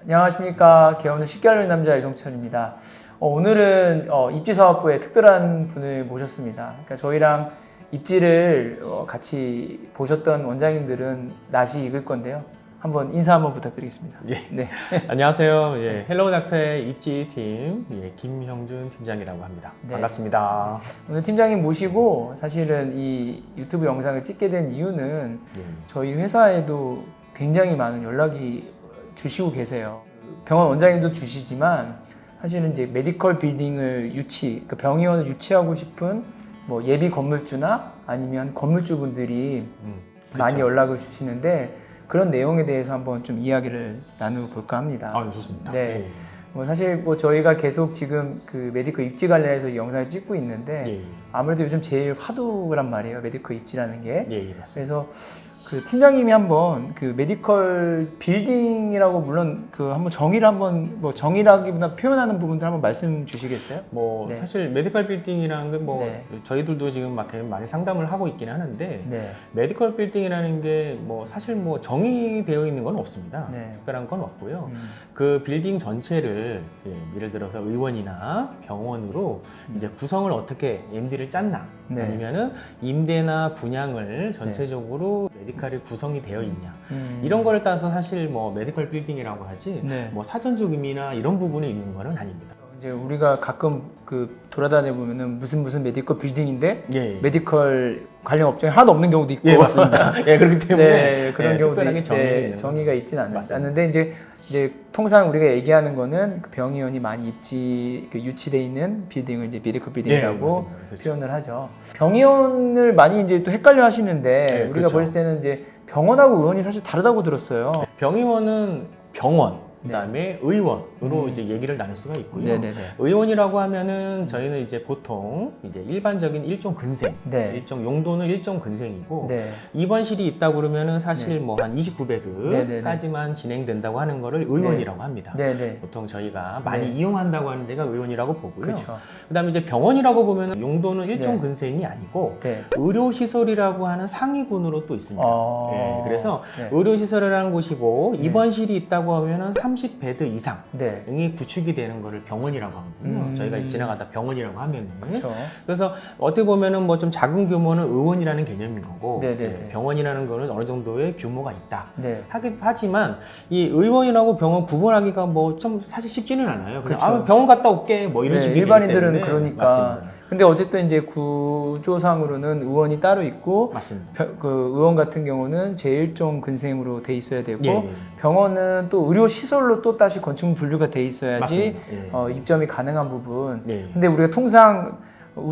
안녕하십니까. 개업을 쉽게 하려는 남자 이종철입니다. 오늘은 입지사업부에 특별한 분을 모셨습니다. 그러니까 저희랑 입지를 같이 보셨던 원장님들은 낯이 익을 건데요. 한번 인사 한번 부탁드리겠습니다. 예. 네. 안녕하세요. 예, 헬로우 닥터의 입지팀 김형준 팀장이라고 합니다. 네. 반갑습니다. 오늘 팀장님 모시고 사실은 이 유튜브 영상을 찍게 된 이유는 저희 회사에도 굉장히 많은 연락이 주시고 계세요. 병원 원장님도 주시지만 사실은 이제 메디컬 빌딩을 그러니까 병의원을 유치하고 싶은 뭐 예비 건물주나 아니면 건물주분들이 많이 연락을 주시는데 그런 내용에 대해서 한번 좀 이야기를 나눠볼까 합니다. 아, 좋습니다. 네. 뭐 사실 뭐 저희가 계속 지금 그 메디컬 입지 관련해서 이 영상을 찍고 있는데 아무래도 요즘 제일 화두란 말이에요. 메디컬 입지라는 게. 맞습니다. 그래서 그 팀장님이 한번 그 메디컬 빌딩이라고 물론 그 한번 정의를 한번 뭐 정의라기보다 표현하는 부분들 한번 말씀 주시겠어요? 뭐 네. 사실 메디컬 빌딩이라는 게 뭐 네. 저희들도 지금 막 되게 많이 상담을 하고 있긴 하는데 네. 메디컬 빌딩이라는 게 뭐 사실 뭐 정의되어 있는 건 없습니다. 네. 특별한 건 없고요. 그 빌딩 전체를 예를 들어서 의원이나 병원으로 이제 구성을 어떻게 MD를 짰나 네. 아니면은 임대나 분양을 전체적으로 메디컬이 구성이 되어 있냐 이런 거를 따서 사실 뭐 메디컬 빌딩이라고 하지 네. 뭐 사전적 의미나 이런 부분이 있는 거는 아닙니다. 이제 우리가 가끔 그 돌아다녀 보면은 무슨 메디컬 빌딩인데 예. 메디컬 관련 업종이 하나도 없는 경우도 있고. 예, 맞습니다. 예, 그렇기 때문에 네, 그런 경우도 특별하게 정의가 있지는 맞습니다. 않는데 이제 통상 우리가 얘기하는 거는 그 병의원이 많이 유치돼 있는 빌딩을 이제 메디컬 빌딩이라고 맞습니다. 그렇죠. 표현을 하죠. 병의원을 많이 이제 또 헷갈려 하시는데 우리가 그렇죠. 볼 때는 이제 병원하고 의원이 사실 다르다고 들었어요. 병의원은 병원 그다음에 의원으로 이제 얘기를 나눌 수가 있고요. 네네네. 의원이라고 하면은 저희는 이제 보통 이제 일반적인 일종 근생, 네. 일종 용도는 일종 근생이고 네. 입원실이 있다 그러면은 사실 네. 뭐 한 29베드까지만 진행된다고 하는 거를 의원이라고 합니다. 네네. 보통 저희가 많이 네. 이용한다고 하는 데가 의원이라고 보고요. 그렇죠. 그다음에 이제 병원이라고 보면은 용도는 일종 네. 근생이 아니고 네. 의료시설이라고 하는 상위군으로 또 있습니다. 예, 그래서 네. 의료시설이라는 곳이고 입원실이 있다고 하면은 30베드 이상이 네. 구축이 되는 거를 병원이라고 하거든요. 저희가 이제 지나가다 병원이라고 하면은. 그렇죠. 그래서 어떻게 보면은 뭐 좀 작은 규모는 의원이라는 개념인 거고 네네네. 병원이라는 거는 어느 정도의 규모가 있다. 네. 하지만 이 의원이라고 병원 구분하기가 뭐 좀 사실 쉽지는 않아요. 그냥 그렇죠. 병원 갔다 올게 뭐 이런 네, 식이기 일반인들은 때문에. 그러니까. 맞습니다. 근데 어쨌든 이제 구조상으로는 의원이 따로 있고 맞습니다. 그 의원 같은 경우는 제1종 근생으로 돼 있어야 되고 예. 병원은 또 의료 시설로 또 다시 건축 분류가 돼 있어야지 맞습니다. 예. 입점이 가능한 부분. 예. 근데 우리가 통상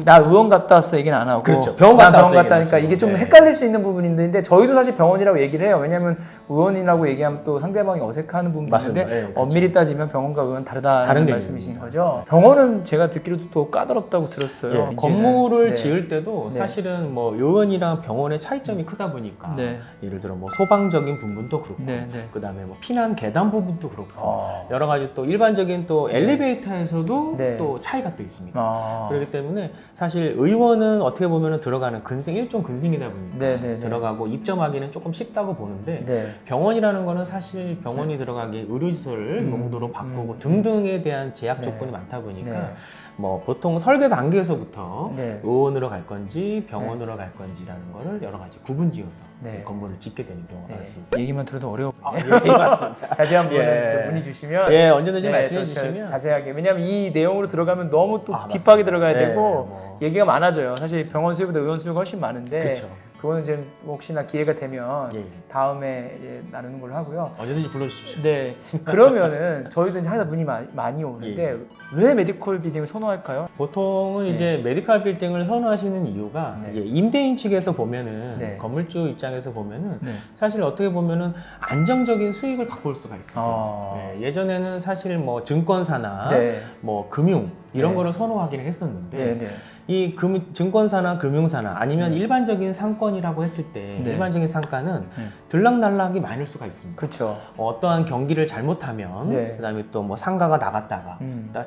나 의원 갔다 왔어 얘기는 안 하고 그렇죠. 병원 갔다 왔어 하니까 얘기는 이게 좀 하시고. 헷갈릴 수 있는 부분인데 저희도 사실 병원이라고 얘기를 해요. 왜냐하면 의원이라고 얘기하면 또 상대방이 어색해하는 부분도 맞습니다. 있는데 예, 그렇죠. 엄밀히 따지면 병원과 의원 다르다는 다른 말씀이신 거죠. 병원은 제가 듣기로도 또 까다롭다고 들었어요. 예, 건물을 네. 지을 때도 네. 사실은 뭐 의원이랑 병원의 차이점이 크다 보니까 네. 예를 들어 뭐 소방적인 부분도 그렇고 네, 네. 그다음에 뭐 피난 계단 부분도 그렇고 아. 여러 가지 또 일반적인 또 엘리베이터에서도 네. 또 차이가 또 있습니다. 아. 그렇기 때문에 사실 의원은 어떻게 보면 들어가는 근생 일종 근생이다 보니까 네, 네, 네. 들어가고 입점하기는 조금 쉽다고 보는데 네. 병원이라는 거는 사실 병원이 들어가기에 의료시설 용도로 바꾸고 등등에 대한 제약 네. 조건이 많다 보니까 네. 뭐 보통 설계 단계에서부터 네. 의원으로 갈 건지 병원으로 갈 건지라는 거를 여러 가지 구분지어서 네. 건물을 짓게 되는 경우가 네. 많습니다. 얘기만 들어도 어려워 보이네. 예, 맞습니다. 자세한 부분은 예. 좀 문의 주시면 예, 언제든지 네, 말씀해 또 주시면 자세하게. 왜냐하면 이 내용으로 들어가면 너무 또 아, 딥하게 맞습니다. 들어가야 네, 되고 뭐. 얘기가 많아져요. 사실 병원 수요보다 의원 수요가 훨씬 많은데 그렇죠. 그거는 이제 혹시나 기회가 되면 예. 다음에 이제 나누는 걸로 하고요. 언제든지 불러주십시오. 네. 그러면은 저희도 이제 항상 문의 많이 오는데 예. 왜 메디컬 빌딩을 선호할까요? 보통은 네. 이제 메디컬 빌딩을 선호하시는 이유가 네. 이제 임대인 측에서 보면은 네. 건물주 입장에서 보면은 네. 사실 어떻게 보면은 안정적인 수익을 갖고 올 수가 있어요. 네, 예전에는 사실 뭐 증권사나 네. 뭐 금융 이런 네. 거를 선호하기는 했었는데 네, 네. 이 증권사나 금융사나 아니면 네. 일반적인 상권이라고 했을 때 네. 일반적인 상가는 네. 들락날락이 많을 수가 있습니다. 그렇죠. 어떠한 경기를 잘못하면 네. 그다음에 또 뭐 상가가 나갔다가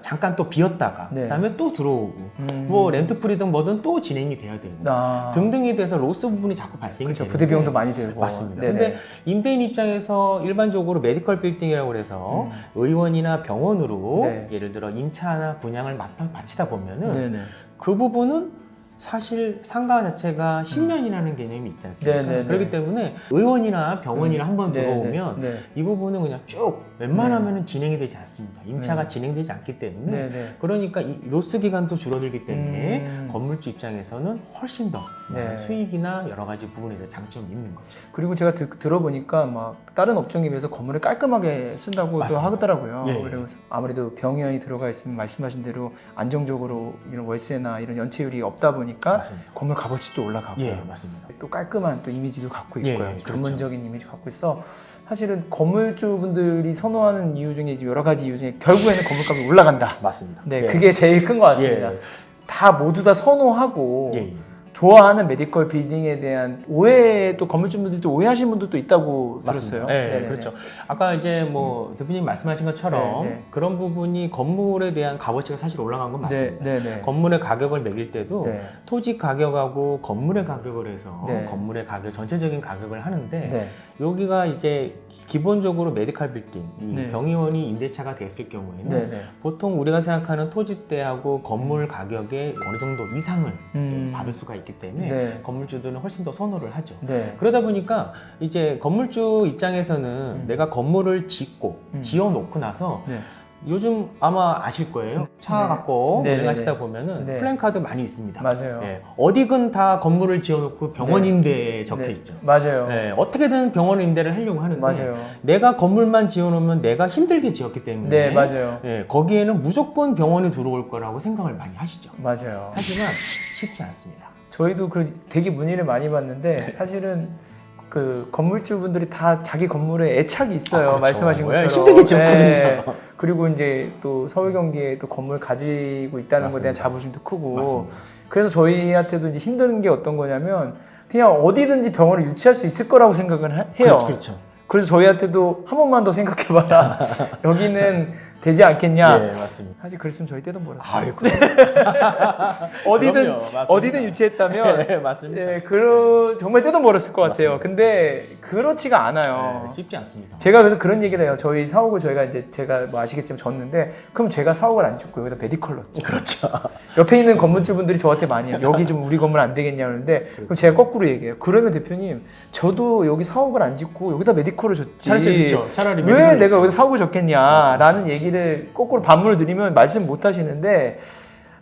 잠깐 또 비었다가 네. 그다음에 또 들어오고 뭐 렌트프리든 뭐든 또 진행이 돼야 되고 등등이 돼서 로스 부분이 자꾸 발생이 그렇죠. 되는데 부대 비용도 많이 들고. 맞습니다. 네네. 근데 임대인 입장에서 일반적으로 메디컬 빌딩이라고 해서 의원이나 병원으로 네. 예를 들어 임차나 분양을 마치다 보면은 네네. 그 부분은 사실 상가 자체가 10년이라는 개념이 있지 않습니까? 네네네. 그렇기 때문에 의원이나 병원이나 한번 네네. 들어오면 네. 이 부분은 그냥 쭉 웬만하면 진행이 되지 않습니다. 임차가 네. 진행되지 않기 때문에 네네. 그러니까 이 로스 기간도 줄어들기 때문에 음. 건물주 입장에서는 훨씬 더 네. 수익이나 여러 가지 부분에서 장점이 있는 거죠. 그리고 제가 들어보니까 막 다른 업종에 비해서 건물을 깔끔하게 쓴다고도 맞습니다. 하더라고요. 예. 그리고 아무래도 병원이 들어가 있으면 말씀하신 대로 안정적으로 이런 월세나 이런 연체율이 없다 보니까 맞습니다. 건물 값어치도 올라가고 예, 맞습니다. 또 깔끔한 또 이미지도 갖고 예, 있고요. 그렇죠. 전문적인 이미지 갖고 있어. 사실은 건물주분들이 선호하는 이유 중에 이제 여러 가지 이유 중에 결국에는 건물값이 올라간다. 맞습니다. 네, 예. 그게 제일 큰 것 같습니다. 예. 다 모두 다 선호하고 예, 예. 좋아하는 메디컬 빌딩에 대한 오해, 또 건물주분들도 오해하시는 분들도 있다고 맞습니다. 들었어요. 네, 네네네. 그렇죠. 아까 이제 뭐 대표님 말씀하신 것처럼 네, 네. 그런 부분이 건물에 대한 값어치가 사실 올라간 건 맞습니다. 네, 네, 네. 건물의 가격을 매길 때도 네. 토지 가격하고 건물의 가격을 해서 네. 건물의 가격 전체적인 가격을 하는데 네. 여기가 이제 기본적으로 메디컬 빌딩, 이 네. 병의원이 임대차가 됐을 경우에는 네, 네. 보통 우리가 생각하는 토지대하고 건물 가격의 어느 정도 이상을 받을 수가 있기 때문에 네. 건물주들은 훨씬 더 선호를 하죠. 네. 그러다 보니까 이제 건물주 입장에서는 내가 건물을 짓고 지어놓고 나서 네. 요즘 아마 아실 거예요. 차 네. 갖고 네, 운행하시다 네, 보면은 네. 플랜카드 많이 있습니다. 맞아요. 예, 어디든 다 건물을 지어놓고 병원 네. 임대에 적혀 네. 있죠. 맞아요. 예, 어떻게든 병원 임대를 하려고 하는데 맞아요. 내가 건물만 지어놓으면 내가 힘들게 지었기 때문에 네, 맞아요. 예, 거기에는 무조건 병원이 들어올 거라고 생각을 많이 하시죠. 맞아요. 하지만 쉽지 않습니다. 저희도 되게 문의를 많이 받는데 사실은 그 건물주분들이 다 자기 건물에 애착이 있어요. 그렇죠. 말씀하신 예, 것처럼. 힘들게 지었거든요. 네. 그리고 이제 또 서울 경기에 또 건물 가지고 있다는 것에 대한 맞습니다. 자부심도 크고. 맞습니다. 그래서 저희한테도 이제 힘든 게 어떤 거냐면 그냥 어디든지 병원을 유치할 수 있을 거라고 생각을 해요. 그렇죠. 그래서 저희한테도 한 번만 더 생각해봐라. 여기는 되지 않겠냐. 네, 맞습니다. 사실 그랬으면 저희 때도 멀었죠. 아이고. 어디든 그럼요, 맞습니다. 어디든 유치했다면 네, 맞습니다. 정말 때도 멀었을 것 같아요. 맞습니다. 근데 그렇지가 않아요. 네, 쉽지 않습니다. 제가 그래서 그런 얘기를 해요. 저희 사옥을 저희가 이제 제가 뭐 아시겠지만 졌는데 그럼 제가 사옥을 안 짓고 여기다 메디컬 넣었죠. 그렇죠. 옆에 있는 건물주분들이 저한테 많이 해요. 여기 좀 우리 건물 안 되겠냐 그러는데 그럼 제가 거꾸로 얘기해요. 그러면 대표님 저도 여기 사옥을 안 짓고 여기다 메디컬을 줬지. 차라리 왜 메디컬을 내가 줬죠. 여기다 사옥을 줬겠냐라는 얘기를 거꾸로 반문을 드리면 말씀 못 하시는데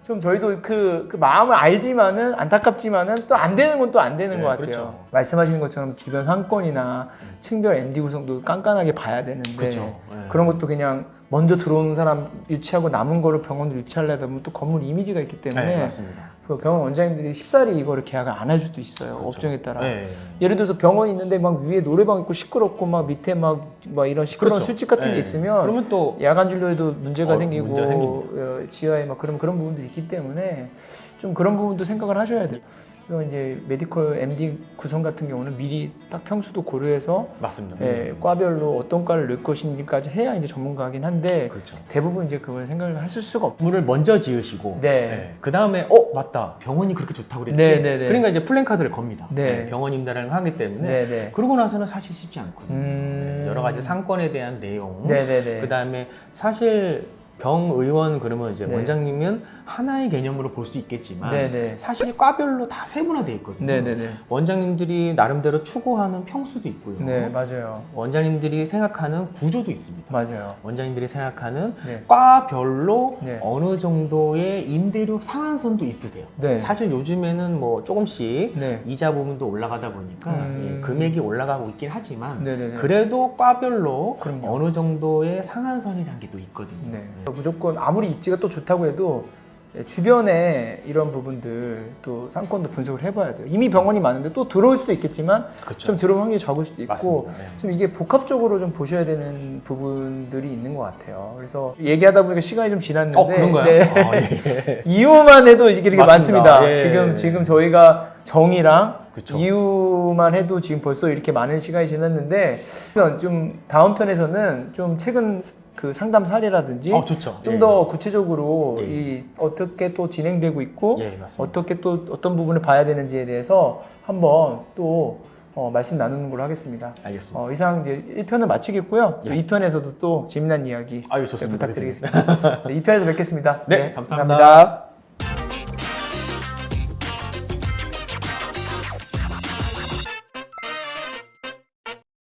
좀 저희도 그 마음을 알지만은 안타깝지만은 또 안 되는 건 또 안 되는 네, 것 같아요. 그렇죠. 말씀하시는 것처럼 주변 상권이나 층별 MD 구성도 깐깐하게 봐야 되는데 그렇죠. 네. 그런 것도 그냥 먼저 들어오는 사람 유치하고 남은 거를 병원도 유치하려다 보면 또 건물 이미지가 있기 때문에 네, 맞습니다. 그 병원 원장님들이 쉽사리 이거를 계약을 안 할 수도 있어요. 그렇죠. 업종에 따라. 네. 예를 들어서 병원이 있는데 막 위에 노래방 있고 시끄럽고 막 밑에 막 이런 시끄러운 그렇죠. 술집 같은 게 네. 있으면 그러면 또 야간 진료에도 문제가 생기고 문제가 생깁니다. 지하에 막 그런 부분들이 있기 때문에 좀 그런 부분도 생각을 하셔야 돼요. 그리고 이제 메디컬 MD 구성 같은 경우는 미리 딱 평수도 고려해서 맞습니다. 과별로 어떤 과를 넣을 것인지까지 해야 이제 전문가긴 한데 그렇죠. 대부분 이제 그걸 생각을 하실 수가 없고. 건물을 먼저 지으시고 네. 그 다음에 맞다 병원이 그렇게 좋다고 그랬지. 네, 네, 네. 그러니까 이제 플랜카드를 겁니다. 네. 병원 임대를 하기 때문에 네, 네. 그러고 나서는 사실 쉽지 않거든요. 여러 가지 상권에 대한 내용. 네, 네, 네. 그 다음에 사실 병의원 그러면 이제 네. 원장님은 하나의 개념으로 볼 수 있겠지만 네네. 사실 과별로 다 세분화되어 있거든요. 네네네. 원장님들이 나름대로 추구하는 평수도 있고요. 네, 맞아요. 원장님들이 생각하는 구조도 있습니다. 맞아요. 원장님들이 생각하는 네. 과별로 네. 어느 정도의 임대료 상한선도 있으세요. 네. 사실 요즘에는 뭐 조금씩 네. 이자 부분도 올라가다 보니까 예, 금액이 올라가고 있긴 하지만 네네네. 그래도 과별로 그럼요. 어느 정도의 상한선이라는 게 또 있거든요. 네. 무조건 아무리 입지가 또 좋다고 해도 주변에 이런 부분들 또 상권도 분석을 해봐야 돼요. 이미 병원이 많은데 또 들어올 수도 있겠지만 그쵸. 좀 들어올 확률이 적을 수도 있고 맞습니다. 네. 좀 이게 복합적으로 좀 보셔야 되는 부분들이 있는 것 같아요. 그래서 얘기하다 보니까 시간이 좀 지났는데 그런가요? 네. 아, 예. 이유만 해도 이게 이렇게 맞습니다. 많습니다. 예. 지금 저희가 정의랑 그쵸. 이유만 해도 지금 벌써 이렇게 많은 시간이 지났는데 좀 다음 편에서는 좀 최근 그 상담 사례라든지 좋죠. 좀 예. 더 구체적으로 예. 이 어떻게 또 진행되고 있고 예, 맞습니다. 어떻게 또 어떤 부분을 봐야 되는지에 대해서 한번 또 말씀 나누는 걸로 하겠습니다. 알겠습니다. 이상 이제 1편을 마치겠고요. 예. 또 2편에서도 또 재미난 이야기 좋습니다. 부탁드리겠습니다. 네, 2편에서 뵙겠습니다. 네, 감사합니다. 감사합니다.